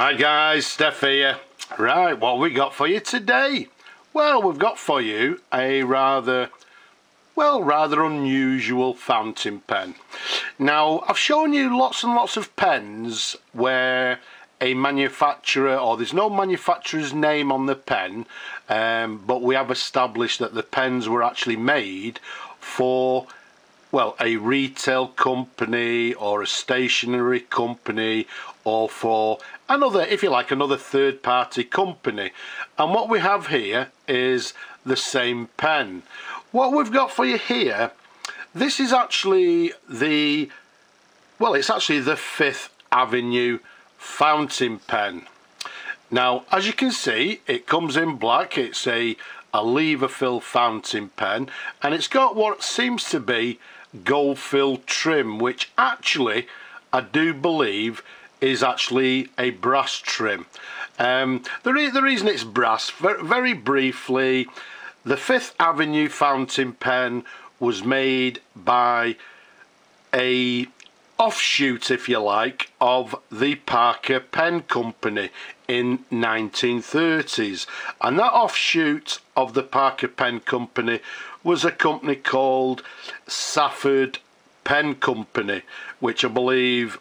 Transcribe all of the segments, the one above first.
Hi guys, Steph here. Right, what we got for you today? Well, we've got for you a rather unusual fountain pen. Now, I've shown you lots and lots of pens where a manufacturer, or there's no manufacturer's name on the pen, but we have established that the pens were actually made for, well, a retail company or a stationery company, or for another, if you like, another third-party company. And what we have here is the same pen. What we've got for you here, this is actually the, well, it's actually the Fifth Avenue fountain pen. Now, as you can see, it comes in black. It's a lever fill fountain pen, and it's got what seems to be gold fill trim, which actually I do believe is actually a brass trim. The reason it's brass, very briefly, the Fifth Avenue fountain pen was made by a offshoot, if you like, of the Parker Pen Company in 1930s, and that offshoot of the Parker Pen Company was a company called Safford Pen Company, which I believe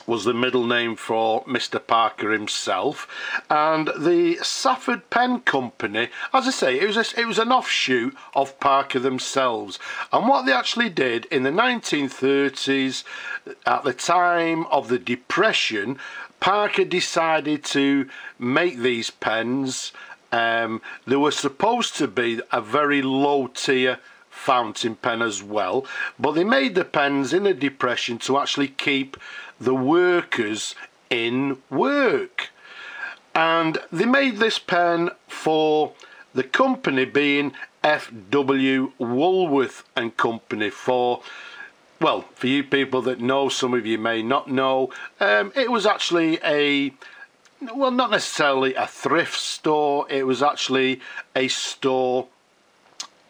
was the middle name for Mr. Parker himself. And the Safford Pen Company, as I say, it was an offshoot of Parker themselves. And what they actually did in the 1930s, at the time of the Depression, Parker decided to make these pens. They were supposed to be a very low tier fountain pen as well, but they made the pens in the Depression to actually keep the workers in work. And they made this pen for the company being F.W. Woolworth and Company. For, well, for you people that know, some of you may not know, it was actually a, well, not necessarily a thrift store, it was actually a store,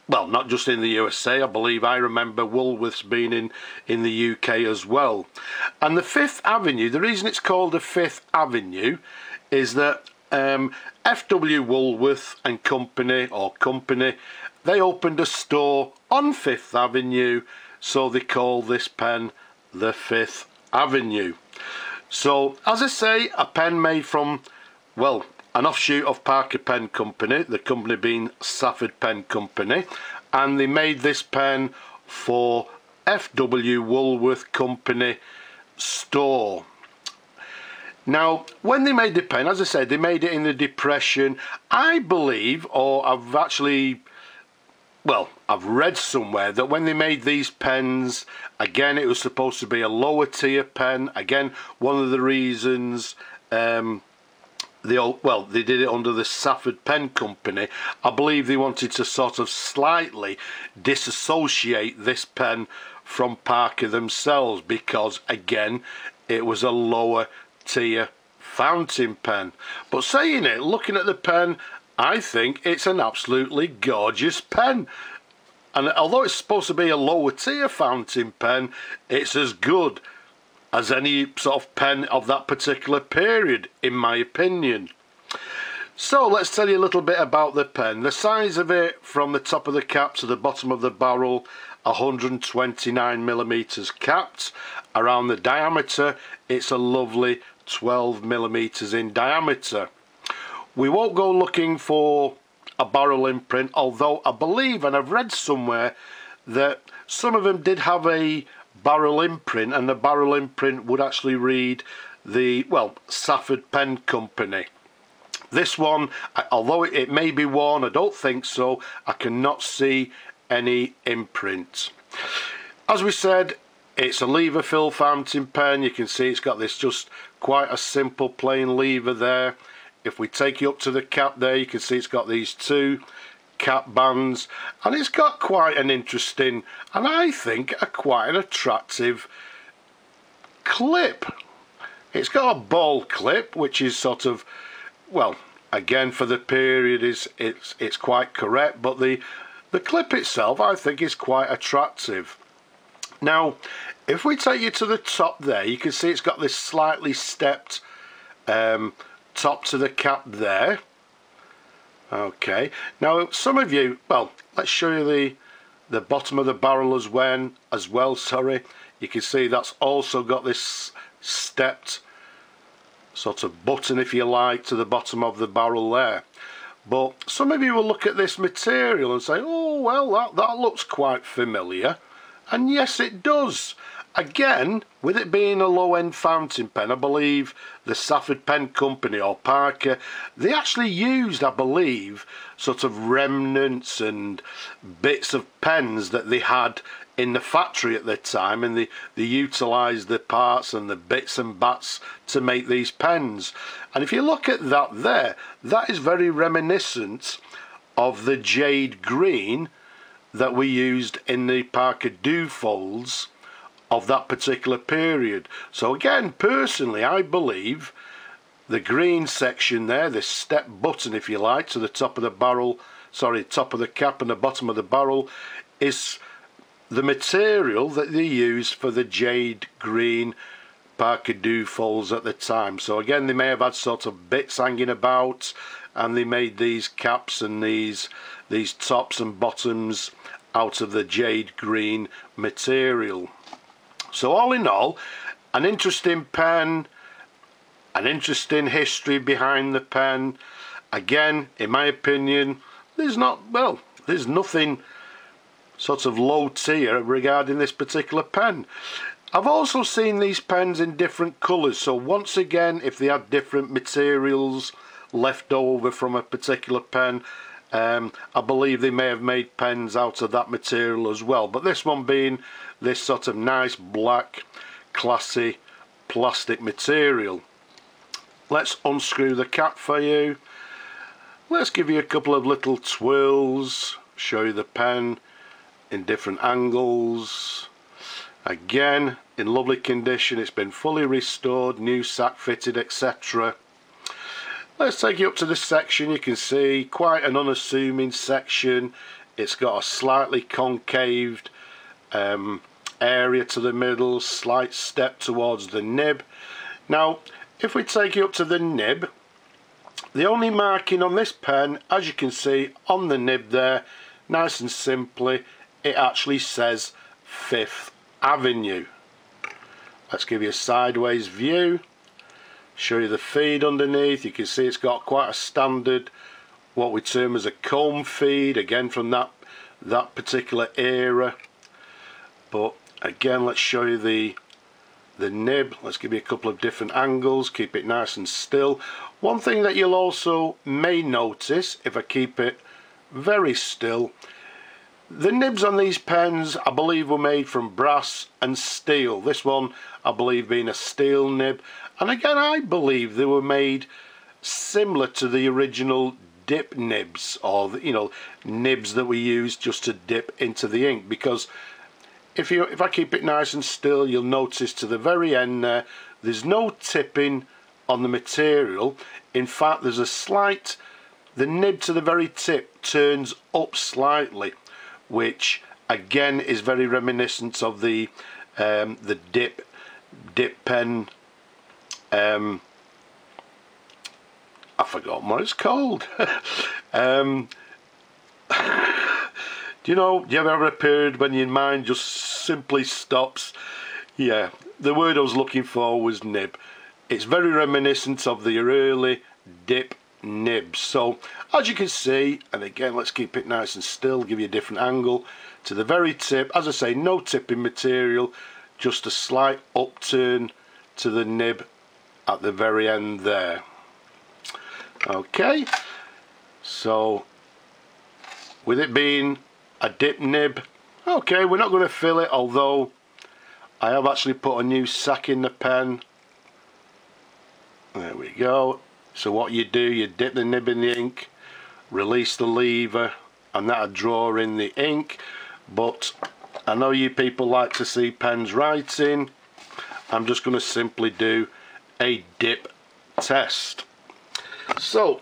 well, not just in the USA. I believe I remember Woolworths being in the UK as well. And the Fifth Avenue, the reason it's called the Fifth Avenue is that F.W. Woolworth and Company, they opened a store on Fifth Avenue, so they call this pen the Fifth Avenue. So, as I say, a pen made from, well, an offshoot of Parker Pen Company, the company being Safford Pen Company, and they made this pen for F.W. Woolworth Company store. Now, when they made the pen, as I said, they made it in the Depression. I believe, or I've actually, well, I've read somewhere that when they made these pens, again, it was supposed to be a lower tier pen. Again, one of the reasons they did it under the Safford Pen Company. I believe they wanted to sort of slightly disassociate this pen from Parker themselves, because again, it was a lower tier fountain pen. But saying it, looking at the pen, I think it's an absolutely gorgeous pen. And although it's supposed to be a lower tier fountain pen, it's as good as any sort of pen of that particular period, in my opinion. So let's tell you a little bit about the pen. The size of it, from the top of the cap to the bottom of the barrel, 129mm capped. Around the diameter, it's a lovely 12mm in diameter. We won't go looking for a barrel imprint, although I believe, and I've read somewhere, that some of them did have a barrel imprint, and the barrel imprint would actually read the, well, Safford Pen Company. This one, although it may be worn, I don't think so. I cannot see any imprint. As we said, it's a lever fill fountain pen. You can see it's got this just quite a simple plain lever there. If we take you up to the cap there, you can see it's got these two cap bands, and it's got quite an interesting, and I think quite an attractive clip. It's got a ball clip, which is sort of, well, again, for the period, it's quite correct, but the clip itself, I think, is quite attractive. Now, if we take you to the top there, you can see it's got this slightly stepped top to the cap there. Okay, now some of you, well, let's show you the bottom of the barrel as well, sorry. You can see that's also got this stepped sort of button, if you like, to the bottom of the barrel there. But some of you will look at this material and say, oh well, that looks quite familiar. And yes, it does. Again, with it being a low-end fountain pen, I believe the Safford Pen Company or Parker, they actually used, I believe, sort of remnants and bits of pens that they had in the factory at the time, and they utilised the parts and the bits and bats to make these pens. And if you look at that there, that is very reminiscent of the jade green that we used in the Parker Dufolds of that particular period. So again, personally, I believe the green section there, this step button, if you like, to the top of the barrel, sorry, top of the cap and the bottom of the barrel, is the material that they used for the jade green Parker Dufolds at the time. So again, they may have had sort of bits hanging about, and they made these caps and these tops and bottoms out of the jade green material. So all in all, an interesting pen, an interesting history behind the pen. Again, in my opinion, there's nothing sort of low tier regarding this particular pen. I've also seen these pens in different colours, so once again, if they had different materials left over from a particular pen, I believe they may have made pens out of that material as well. But this one being this sort of nice black classy plastic material. Let's unscrew the cap for you. Let's give you a couple of little twirls, show you the pen in different angles. Again, in lovely condition, it's been fully restored, new sack fitted, etc. Let's take you up to this section. You can see quite an unassuming section. It's got a slightly concaved area to the middle, slight step towards the nib. Now, if we take you up to the nib, the only marking on this pen, as you can see on the nib there, nice and simply, it actually says 5th Avenue. Let's give you a sideways view, show you the feed underneath. You can see it's got quite a standard, what we term as a comb feed, again from that particular era. But again, let's show you the nib. Let's give you a couple of different angles, keep it nice and still. One thing that you'll also may notice, if I keep it very still, the nibs on these pens I believe were made from brass and steel. This one I believe being a steel nib, and again I believe they were made similar to the original dip nibs, or nibs that we use just to dip into the ink. Because if I keep it nice and still, you'll notice to the very end there's no tipping on the material. In fact, there's a slight, the nib to the very tip turns up slightly, which again is very reminiscent of the dip pen. I forgot what it's called. Do you have ever a period when your mind just simply stops? Yeah, the word I was looking for was nib. It's very reminiscent of the early dip nibs. So as you can see, and again let's keep it nice and still, give you a different angle to the very tip. As I say, no tipping material, just a slight upturn to the nib at the very end there. Okay, so with it being a dip nib, okay, we're not going to fill it, although I have actually put a new sack in the pen. There we go. So what you do, you dip the nib in the ink, release the lever, and that'll draw in the ink. But I know you people like to see pens writing. I'm just going to simply do a dip test. So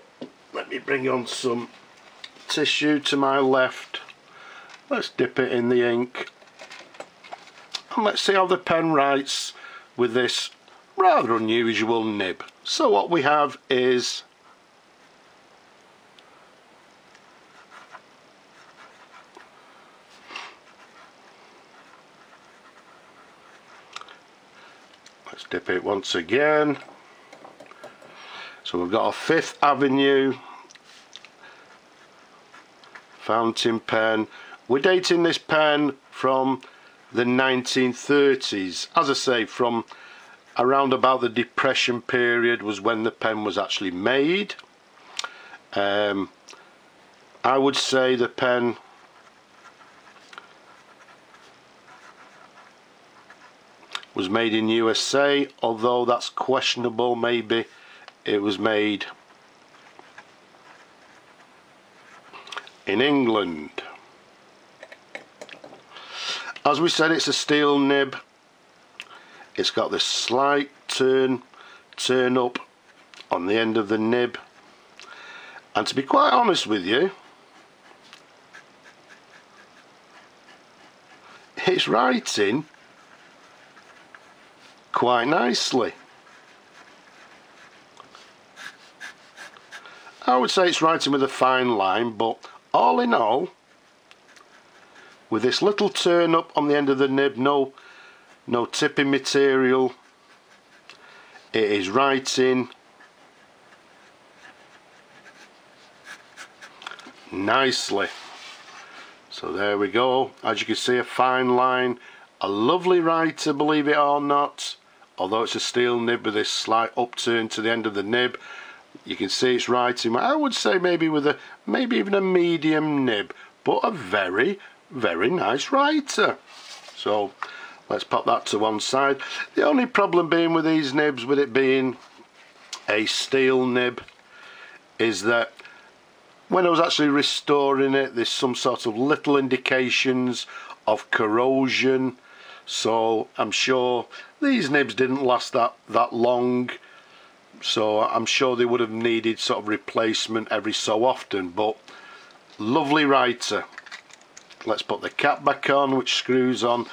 let me bring on some tissue to my left. Let's dip it in the ink, and let's see how the pen writes with this rather unusual nib. So what we have is let's dip it once again. So we've got a Fifth Avenue fountain pen. We're dating this pen from the 1930s. As I say, from around about the Depression period was when the pen was actually made. I would say the pen was made in USA, although that's questionable. Maybe it was made in England. As we said, it's a steel nib. It's got this slight turn up on the end of the nib, and to be quite honest with you, it's writing quite nicely. I would say it's writing with a fine line, but all in all, with this little turn up on the end of the nib, no tipping material, it is writing nicely. So there we go. As you can see, a fine line, a lovely writer, believe it or not. Although it's a steel nib with this slight upturn to the end of the nib, you can see it's writing, I would say maybe with a, maybe even a medium nib, but a very, very nice writer. So let's pop that to one side. The only problem being with these nibs, with it being a steel nib, is that when I was actually restoring it, there's some sort of little indications of corrosion. So I'm sure these nibs didn't last that long, so I'm sure they would have needed sort of replacement every so often. But lovely writer. Let's put the cap back on, which screws on,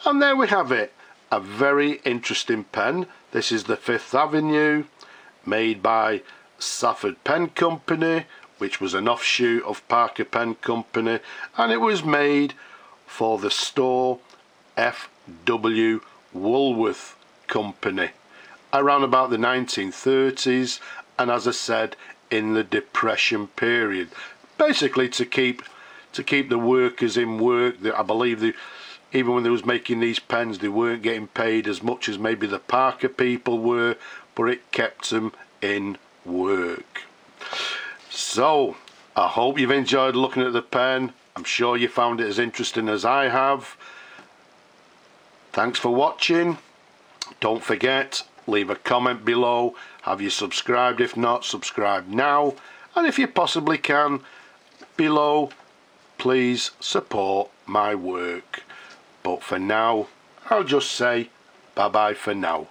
and there we have it. A very interesting pen. This is the Fifth Avenue, made by Safford Pen Company, which was an offshoot of Parker Pen Company, and it was made for the store F.W. Woolworth Company around about the 1930s, and as I said, in the Depression period, basically to keep the workers in work. I believe even when they was making these pens, they weren't getting paid as much as maybe the Parker people were, but it kept them in work. So I hope you've enjoyed looking at the pen. I'm sure you found it as interesting as I have. Thanks for watching. Don't forget, leave a comment below. Have you subscribed? If not, subscribe now. And if you possibly can, below, please support my work. But for now, I'll just say bye bye for now.